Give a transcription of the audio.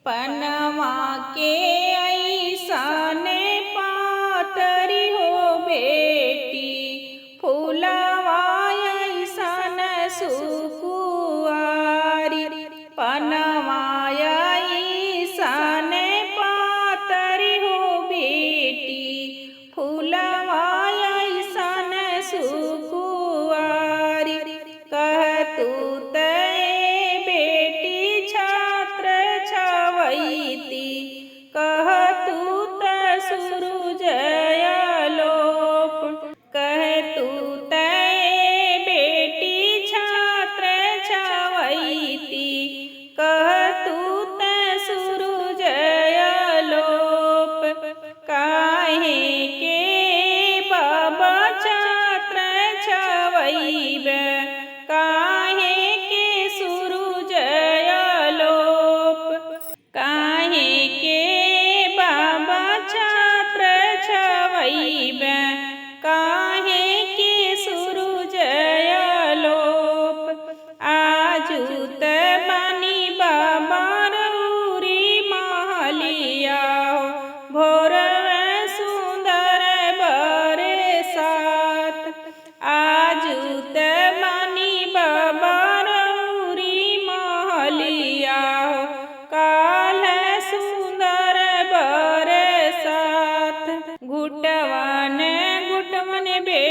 पनवा के ऐसने पातरी हो बेटी, फूलवा ऐसन सुकुआरी। पनवा ऐसन पातरी हो बेटी, फूलवा ऐसन सुकुआरी। कह तू बेटी छात्र छवैती, कह तू सूरुज आलोक। कह तू बेटी छात्र छवैती, कह तू सूरुज आलोक। काहे के बाबा छात्र छवैबे, काहे के सूरुज आलोक। काहे के बाबा छात्र छवैबे, काहे के सूरुज आलोक। आजू त बानी बाबा रउरी महलिया, भोर सुंदर बरसात। आजू त बानी बाबा रउरी महलिया, काल सुंदर बरसात। घुटवन घुटवन बे